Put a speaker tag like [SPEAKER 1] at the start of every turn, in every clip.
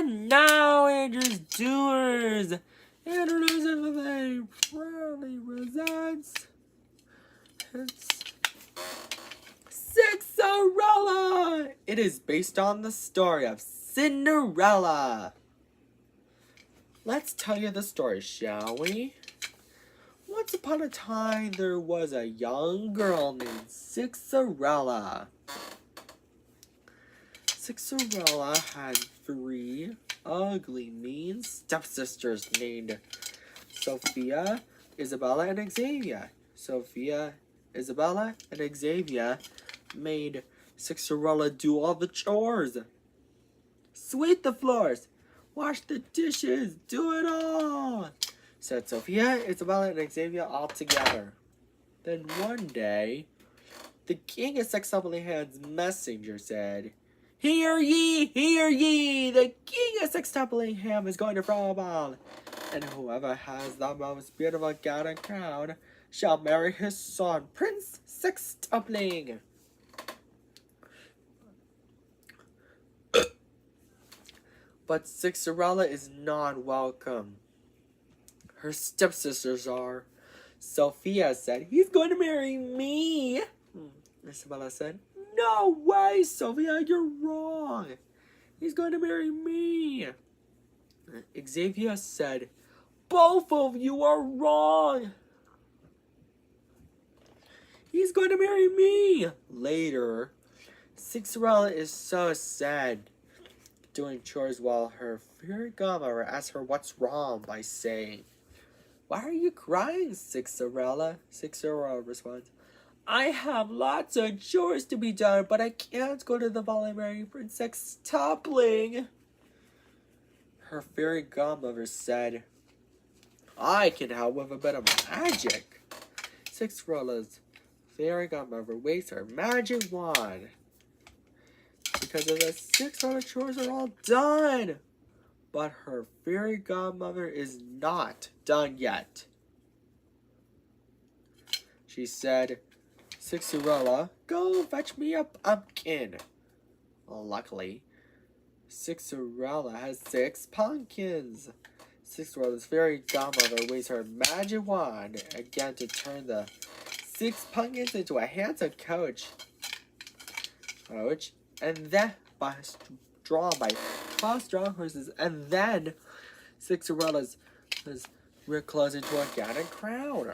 [SPEAKER 1] And now Andrew's doers. Andrew knows if they proudly presents. It's Sixerella. It is based on the story of Cinderella. Let's tell you the story, shall we? Once upon a time, there was a young girl named Sixerella. Sixerella had 3 ugly, mean stepsisters named Sophia, Isabella, and Xavier. Sophia, Isabella, and Xavier made Sixerella do all the chores. Sweep the floors, wash the dishes, do it all, said Sophia, Isabella, and Xavier all together. Then one day, the king of Sextuple-Hand's messenger said, Hear ye, the king of Sextuple-Hand is going to throw a ball, and whoever has the most beautiful gown and crown shall marry his son, Prince Sextuple. But Sixerella is not welcome. Her stepsisters are. Sophia said, He's going to marry me. Isabella said, No way, Sophia, you're wrong. He's going to marry me. Xavier said, Both of you are wrong. He's going to marry me. Later, Sixerella is so sad, doing chores while her fairy godmother asks her what's wrong by saying, Why are you crying, Sixerella? Sixerella responds, I have lots of chores to be done, but I can't go to the ball and marry Prince Sextuple. Her fairy godmother said, I can help with a bit of magic. Sixerella's fairy godmother waves her magic wand. Because of the 6 other chores are all done. But her fairy godmother is not done yet. She said, Sixerella, go fetch me a pumpkin. Luckily, Sixerella has 6 pumpkins. Sixerella's fairy godmother waves her magic wand again to turn the 6 pumpkins into a handsome coach. And then drawn by 12 strong horses, and then Sixerella's clothes into a gown and crown.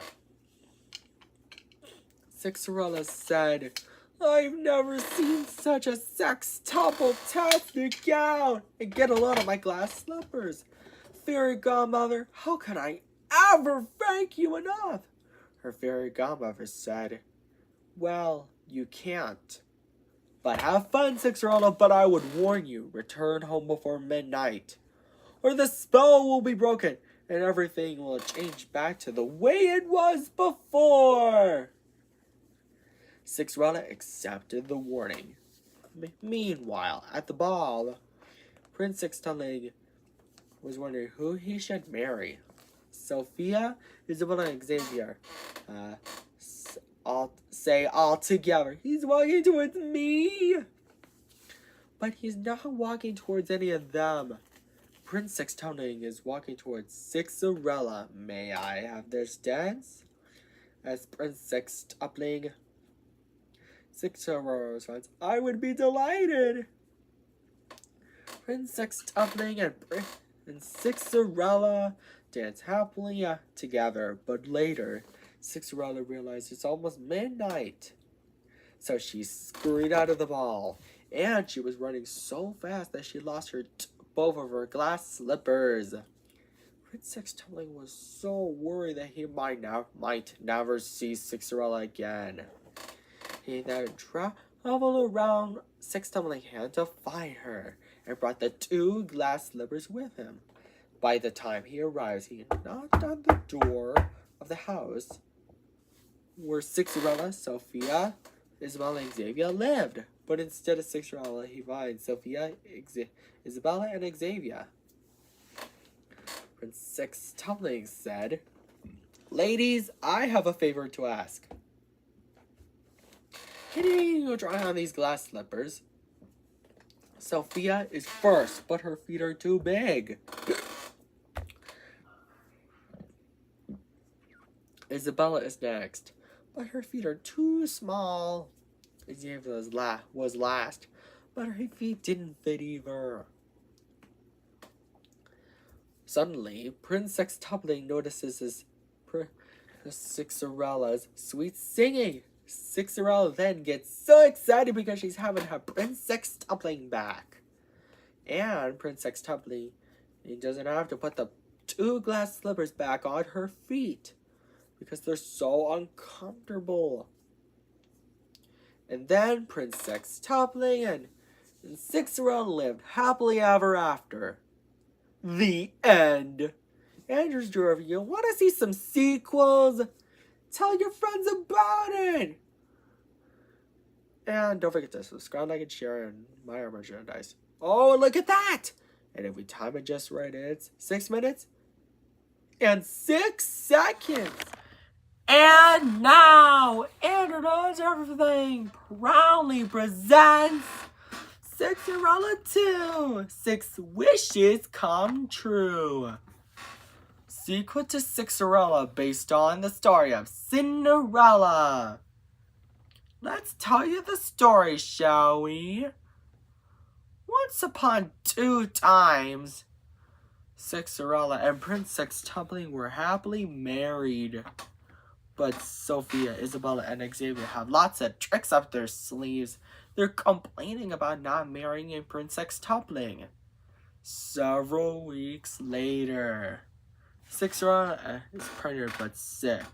[SPEAKER 1] Sixerella said, I've never seen such a sextuple-tastic gown, and get a load of my glass slippers. Fairy godmother, how can I ever thank you enough? Her fairy godmother said, Well, you can't. But have fun, Sixerella, but I would warn you, return home before midnight, or the spell will be broken, and everything will change back to the way it was before. Sixerella accepted the warning. Meanwhile, at the ball, Prince Sextuple was wondering who he should marry. Sophia, Isabella, and Xavier all together, He's walking towards me. But he's not walking towards any of them. Prince Sextuple is walking towards Sixerella. May I have this dance? As Prince Sextuple, Sixerella responds, I would be delighted. Prince Sextuple and Sixerella dance happily together, but later, Sixerella realized it's almost midnight. So she scurried out of the ball, and she was running so fast that she lost both of her glass slippers. Prince Sextuple was so worried that he might never see Sixerella again. He then traveled around Sextuple-Hand to find her, and brought the 2 glass slippers with him. By the time he arrives, he knocked on the door of the house where Sixerella, Sophia, Isabella, and Xavier lived. But instead of Sixerella, he finds Sophia, Isabella, and Xavier. Prince Sextuple said, Ladies, I have a favor to ask. Can you go try on these glass slippers? Sophia is first, but her feet are too big. Isabella is next, but her feet are too small. Xavier was last, but her feet didn't fit either. Suddenly, Prince Sextuple notices Sixerella's sweet singing. Sixerella then gets so excited because she's having her Prince Sextuple back. And Prince Sextuple doesn't have to put the 2 glass slippers back on her feet because they're so uncomfortable. And then Prince Sextuple and Sixerella lived happily ever after. The end. Andrew's Drawer Review. Want to see some sequels? Tell your friends about it. And don't forget to subscribe, like, and share and buy our merchandise. Oh, look at that! And if we time it just right, it's 6 minutes and 6 seconds. And now, Andrew Knows Everything proudly presents Sixerella 2, 6 Wishes Come True. Sequel to Sixerella based on the story of Cinderella. Let's tell you the story, shall we? Once upon 2 times, Sixerella and Prince Sextuple were happily married. But Sophia, Isabella, and Xavier have lots of tricks up their sleeves. They're complaining about not marrying Prince Sextuple. Several weeks later, Sixerella is pregnant but sick.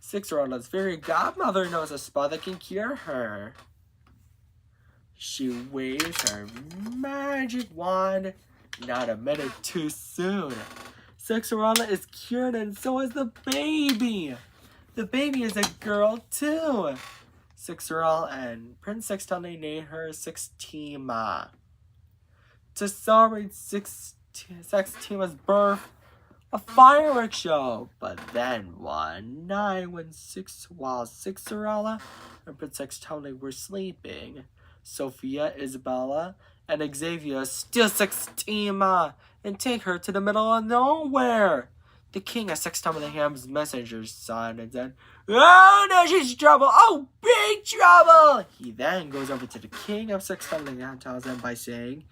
[SPEAKER 1] Sixerella's fairy godmother knows a spell that can cure her. She waves her magic wand, not a minute too soon. Sixerella is cured and so is the baby. The baby is a girl too. Sixerella and Prince Sextuple named her Sixtima. To celebrate Sextima's birth, a fireworks show. But then one night while Sixerella and Prince Sextuple were sleeping, Sophia, Isabella, and Xavier steal Sextima and take her to the middle of nowhere. The king of Sextupleham's messengers saw it and said, "Oh no, she's in trouble! Oh, big trouble!" He then goes over to the king of Sextuplehamn and tells him by saying,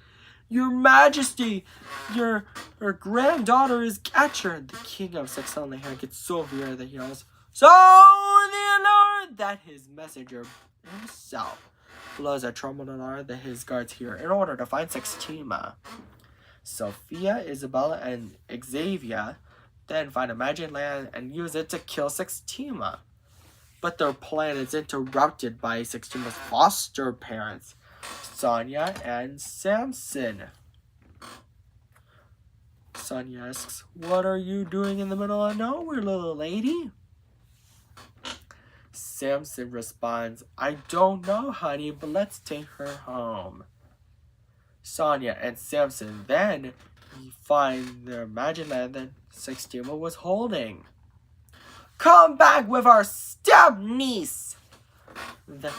[SPEAKER 1] "Your Majesty, your granddaughter is captured." The king of Sextuplehamn gets so furious that he yells, "So the alarm!" that his messenger himself blows a trumpet alarm that his guards hear in order to find Sextima. Sophia, Isabella, and Xavier then find a magic land and use it to kill Sextima. But their plan is interrupted by Sextima's foster parents, Sonia and Samson. Sonia asks, "What are you doing in the middle of nowhere, little lady?" Samson responds, "I don't know, honey, but let's take her home." Sonia and Samson then find their magic land that Sextima was holding. "Come back with our step-niece,"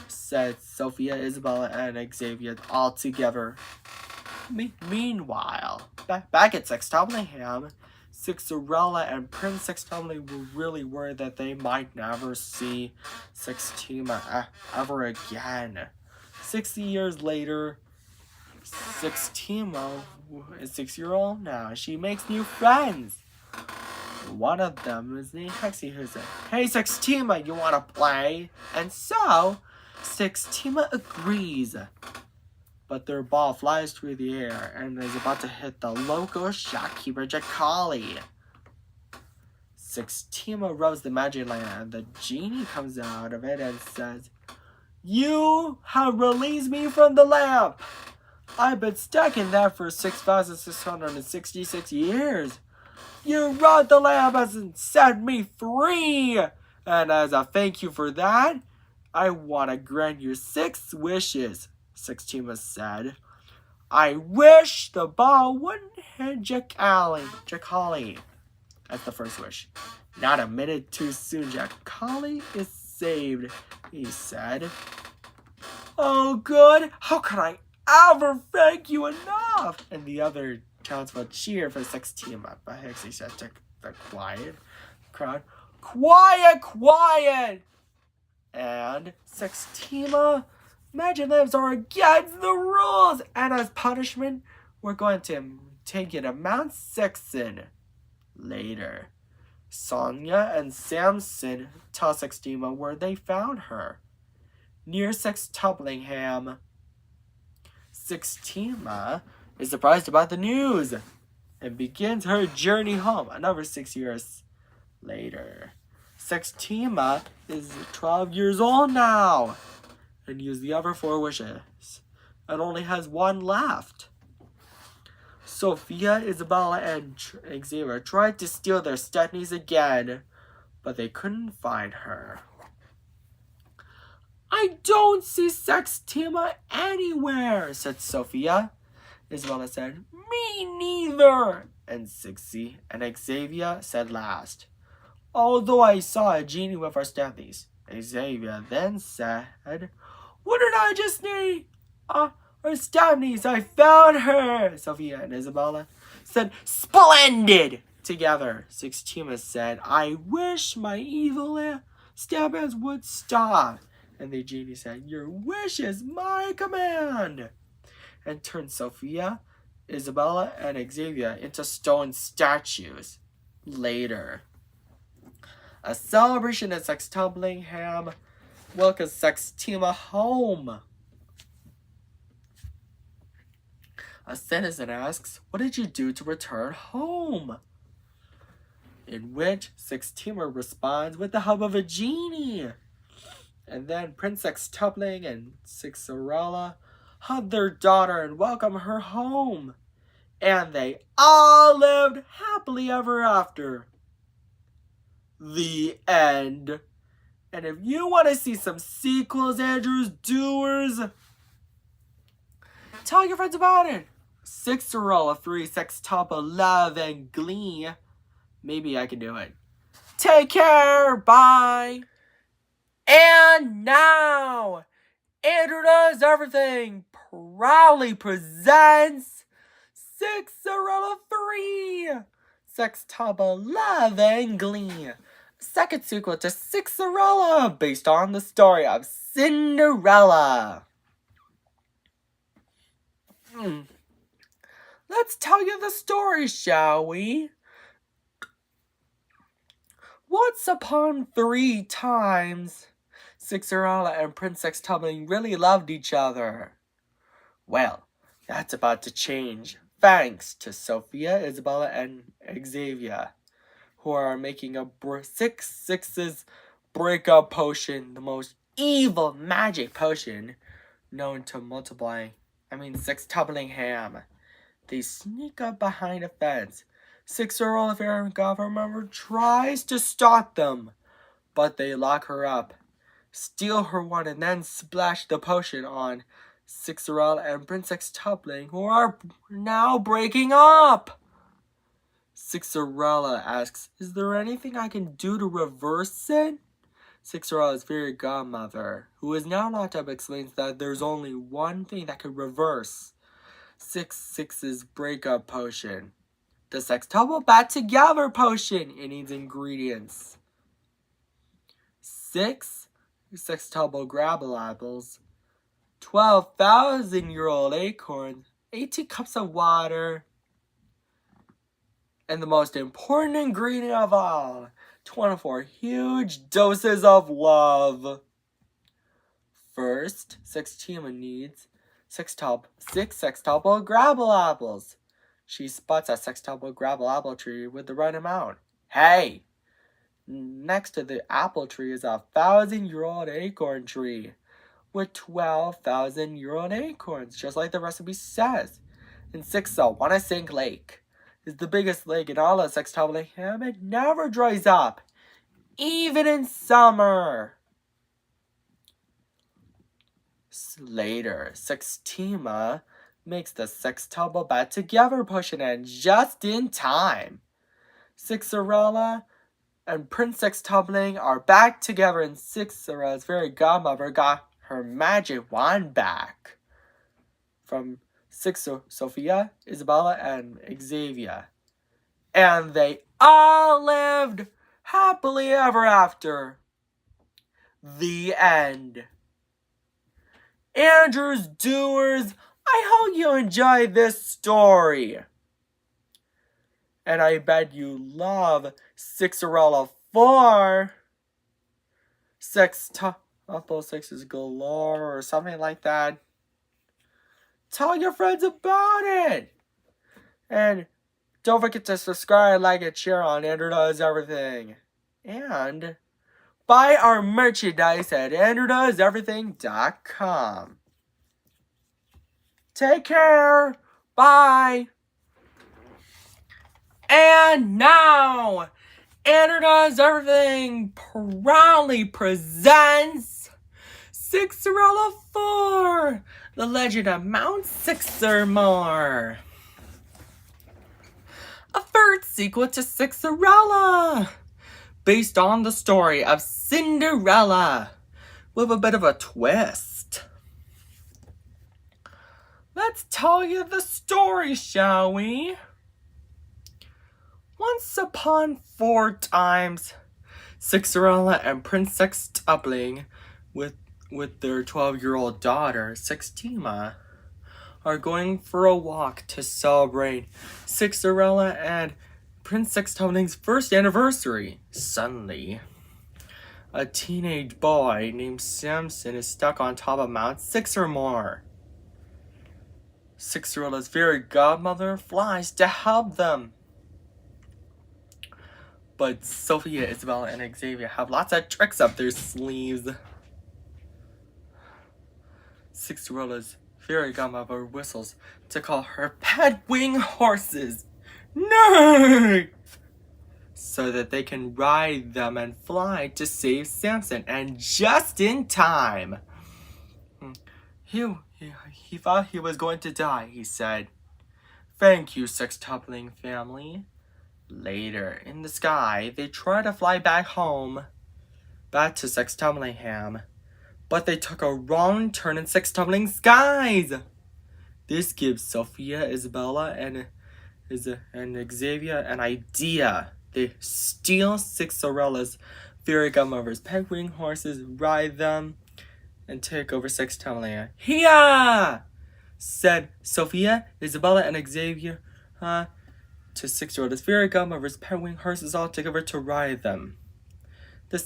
[SPEAKER 1] said Sophia, Isabella, and Xavier all together. Meanwhile, back at Sextuplehamn, Sixerella and Prince Sextuple were really worried that they might never see Sextima ever again. 60 years later, Sextima is 6-year-old now. She makes new friends. One of them is named Hexie, who said, "Hey Sextima, you wanna play?" And so, Sextima agrees. But their ball flies through the air and is about to hit the local shopkeeper Jacali. Sextima rubs the magic lamp and the genie comes out of it and says, "You have released me from the lamp. I've been stuck in that for 6,666 years. You rubbed the lamp and set me free. And as a thank you for that, I want to grant you 6 wishes," Sextima said. "I wish the ball wouldn't hit Jacali. That's the first wish. Not a minute too soon, Jacali is saved," he said. Oh, good. How can I ever thank you enough? And the other townsfolk cheered for Sextima, but Hixie said to the quiet crowd, Quiet, quiet! And Sextima, Magic Lips are against the rules, and as punishment, we're going to take you to Mount Sixon later. Sonia and Samson tell Sextima where they found her. Near Sextublingham. Sextima is surprised about the news and begins her journey home another 6 years later. Sextima is 12 years old now and used the other 4 wishes and only has 1 left. Sophia, Isabella, and Xavier tried to steal their Stepnies again, but they couldn't find her. I don't see Sextima anywhere, said Sophia. Isabella said, Me neither, and Sixie and Xavier said last. Although I saw a genie with our Stepnies. Xavier then said, What did I just need? Our Stepnies, I found her. Sophia and Isabella said, Splendid! Together, Sextima said, I wish my evil Stepnies would stop. And the genie said, Your wish is my command. And turned Sophia, Isabella, and Xavier into stone statues. Later, a celebration at Sextublingham welcomes Sextima home. A citizen asks, What did you do to return home? In which Sextima responds with the help of a genie. And then Prince Sextubling and Sixerella hug their daughter and welcome her home. And they all lived happily ever after. The end. And if you want to see some sequels, Andrews, doers, tell your friends about it. Sixerella 3, Sextuple, Love, and Glee. Maybe I can do it. Take care. Bye. And now, Andrew Does Everything proudly presents Sixerella 3, Sextuple, Love, and Glee. Second sequel to Sixerella, based on the story of Cinderella. Let's tell you the story, shall we? Once upon 3 times, Sixerella and Prince Sextubling really loved each other. Well, that's about to change, thanks to Sophia, Isabella, and Xavier, who are making a 6/6 breakup potion, the most evil magic potion known to Sextublingham. They sneak up behind a fence. Sixerella, if Aaron remember, tries to stop them, but they lock her up, steal her wand, and then splash the potion on Sixerella and Prince Sextubling, who are now breaking up. Sixerella asks, Is there anything I can do to reverse it? Sixerella's fairy godmother, who is now locked up, explains that there's only one thing that could reverse 6/6's breakup potion. The Sextuple Bat Together potion. It needs ingredients: 6 Sextuple Grabble Apples, 12,000-year-old acorns, 18 cups of water, and the most important ingredient of all, 24 huge doses of love. First, Sextima needs 6 Sextuple Grabble Apples. She spots a Sextuple Grabble apple tree with the right amount. Hey! Next to the apple tree is a 1,000-year-old acorn tree with 12,000-year-old acorns, just like the recipe says. And Wanna-Sink Lake is the biggest lake in all of Sextublingham. It never dries up, even in summer. Later, Sextima makes the Sextuple Bat Together potion, and just in time, Sixerella and Prince Sextubling are back together, and Sixerella's fairy godmother got her magic wand back from Sophia, Isabella, and Xavier. And they all lived happily ever after. The end. Andrew's Doers, I hope you enjoyed this story. And I bet you love Sixerella 4. Sixes galore or something like that. Tell your friends about it. And don't forget to subscribe, like, and share on Andrew Does Everything. And buy our merchandise at AndrewDoesEverything.com. Take care. Bye. And now, Andrew Does Everything proudly presents Sixerella 4, The Legend of Mount Sixermore. A third sequel to Sixerella, based on the story of Cinderella, with a bit of a twist. Let's tell you the story, shall we? Once upon 4 times, Sixerella and Prince Sextupling, with their 12-year-old daughter, Sextima, are going for a walk to celebrate Sixerella and Prince Sextupling's first anniversary. Suddenly, a teenage boy named Samson is stuck on top of Mount Sixermore. Sixerella's fairy godmother flies to help them. But Sophia, Isabella, and Xavier have lots of tricks up their sleeves. Sixerella's fairy godmother whistles to call her pet wing horses. No! So that they can ride them and fly to save Samson, and just in time. He thought he was going to die, he said. Thank you, Sextupling family. Later, in the sky, they try to fly back home, back to Sextuplingham, but they took a wrong turn in Sextupling skies. This gives Sophia, Isabella, and Xavier an idea. They steal Sixerella's fairy godmother's pet wing horses, ride them, and take over Sextupling. Hiya! Said Sophia, Isabella, and Xavier, to Sixerella's fairy godmother's pet wing horses all together to ride them. The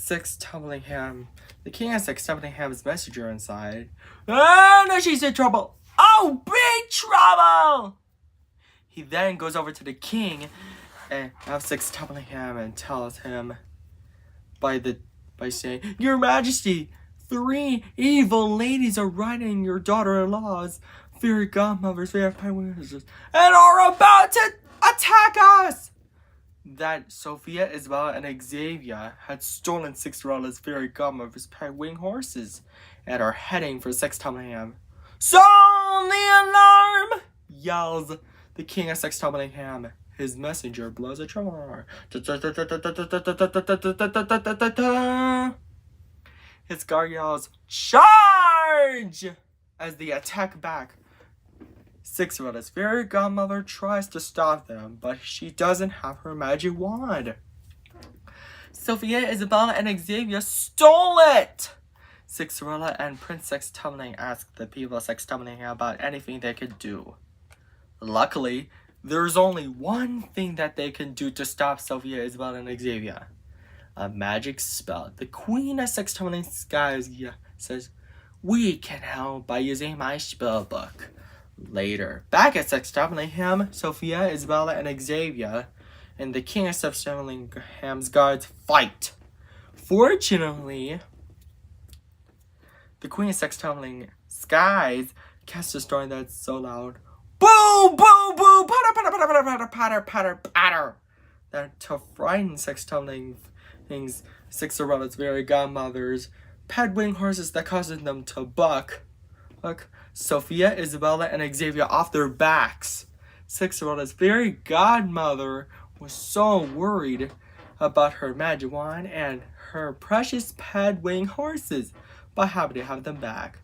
[SPEAKER 1] king of Sextuplingham's messenger inside. Oh, no, she's in trouble. Oh, big trouble! He then goes over to the king of Sextuplingham and tells him by saying, Your Majesty, 3 evil ladies are riding your daughter-in-law's fairy godmother's fairy pet wing horses and are about to attack us! That Sophia, Isabella, and Xavier had stolen Sixerella's fairy godmother's pet wing horses and are heading for Sextuplingham. Sound the alarm! Yells the king of Sextuplingham. His messenger blows a trumpeter. His guard yells, Charge! As they attack back. Sixerella's fairy godmother tries to stop them, but she doesn't have her magic wand. Sophia, Isabella, and Xavier stole it! Sixerella and Prince Sextupling asked the people of Sextupling about anything they could do. Luckily, there's only one thing that they can do to stop Sophia, Isabella, and Xavier. A magic spell. The Queen of Sextupling Skies says, We can help by using my spell book. Later, back at Sextuplingham, Sophia, Isabella, and Xavier and the king of Sextuplinham's guards fight. Fortunately, the queen of Sextupling Skies casts a storm that's so loud. Boo, boo, boo, patter, patter, patter, patter, patter, patter, patter, patter. That to frighten Sextupling's Sixerella's fairy godmother's pet wing horses that causes them to buck. Sophia, Isabella, and Xavier off their backs. Sixerella's fairy godmother was so worried about her magic wand and her precious pet wing horses, but happy to have them back.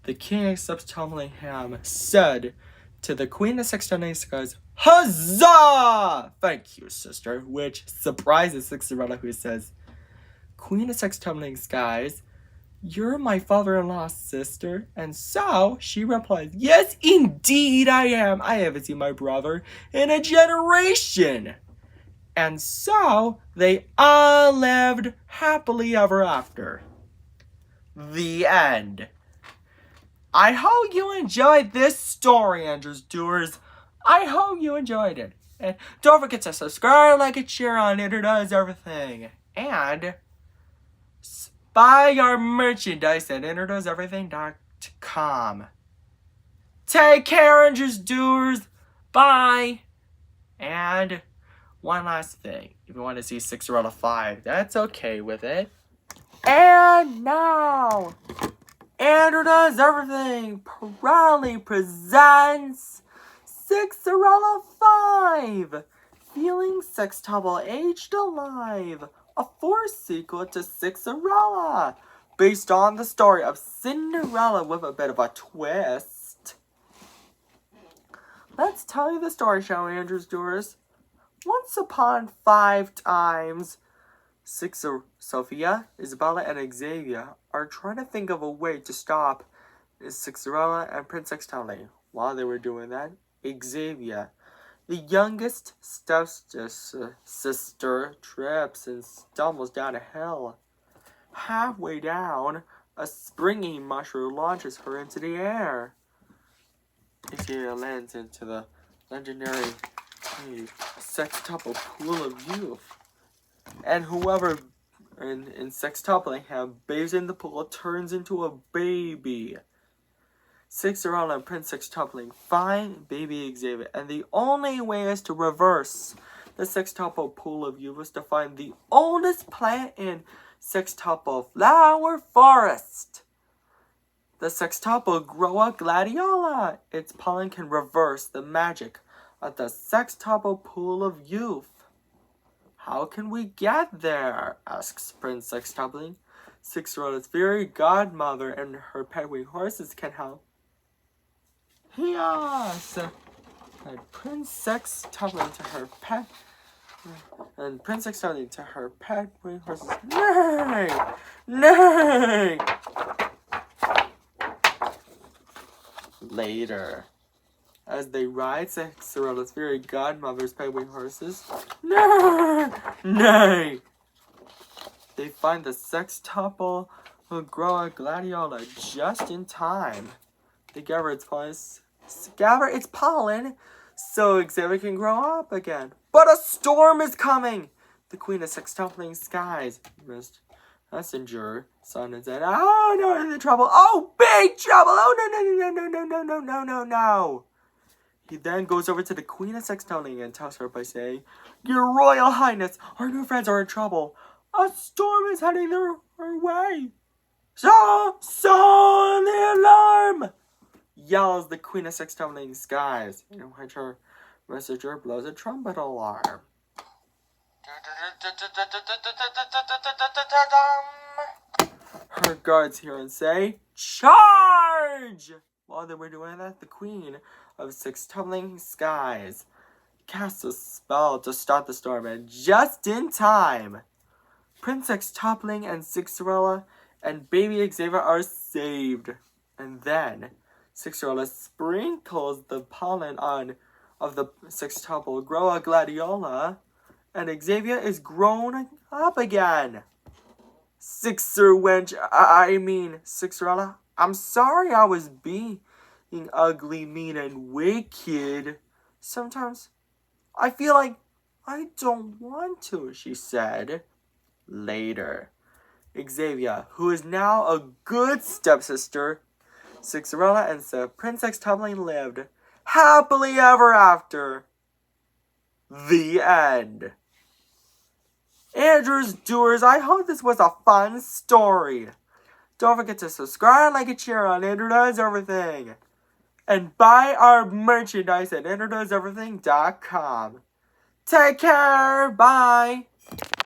[SPEAKER 1] The king accepts Tumblingham said to the Queen of Six Tumbling Skies, "Huzzah! Thank you, sister," which surprises Sixerella, who says, "Queen of Six Tumbling Skies, you're my father-in-law's sister?" And so she replies, "Yes, indeed I am. I haven't seen my brother in a generation." And so they all lived happily ever after. The end. I hope you enjoyed this story, Andrews Doers. I hope you enjoyed it. And don't forget to subscribe, like, and share on Does Everything. And buy our merchandise at InterDoesEverything.com. Take care, Andrews Doers. Bye. And one last thing. If you want to see Sixerella 5, that's okay with it. And now, Andrew Does Everything proudly presents Sixerella 5, Feeling Sextuple Aged Alive, a forced sequel to Sixerella, based on the story of Cinderella with a bit of a twist. Let's tell you the story, shall we, Andrews Doers? Once upon 5 times, Sophia, Isabella, and Xavier are trying to think of a way to stop Sixerella and Prince Sextumbling. While they were doing that, Xavier, the youngest stepsister, trips and stumbles down a hill. Halfway down, a springy mushroom launches her into the air. Xavier lands into the legendary sextuple pool of youth. And whoever in sextupling bathes in the pool turns into a baby. Sixerella and Prince Sextupling find baby Xavier, and the only way is to reverse the sextuple pool of youth is to find the oldest plant in sextuple flower forest. The sextuple Groa gladiola. Its pollen can reverse the magic of the sextuple pool of youth. "How can we get there?" asks Prince Sextupling. Sixerella's fairy godmother and her pet winged horses can help. Yes! And Prince Sextupling to her pet winged horses. Nay! Nay! Later, as they ride Sixerella's fairy godmother's pet winged horses, nay! Nay! They find the sextuple Groa gladiola just in time. They gather its pollen so Xavier can grow up again. But a storm is coming! The Queen of Sextupling Skies messenger son and said, "Oh no, I'm in trouble! Oh, big trouble! Oh no! He then goes over to the Queen of Sextupling and tells her by saying, "Your Royal Highness, our new friends are in trouble. A storm is heading their way. Sound the alarm!" yells the Queen of Sextupling Skies, in which her messenger blows a trumpet alarm. Her guards hear and say, "Charge!" While they were doing that, the Queen of Sextupling Skies casts a spell to stop the storm, and just in time, Prince Sextupling and Sixerella and baby Xavier are saved. And then Sixerella sprinkles the pollen of the sextuple Groa gladiola, and Xavier is grown up again. Sixerella, I'm sorry I was being ugly, mean, and wicked. Sometimes I feel like I don't want to," she said. Later, Xavier, who is now a good stepsister, Sixerella and Prince Sextupling lived happily ever after. The end. Andrews Doers, I hope this was a fun story. Don't forget to subscribe, like, and share on Andrew Does Everything. And buy our merchandise at InterDoesEverything.com. Take care. Bye.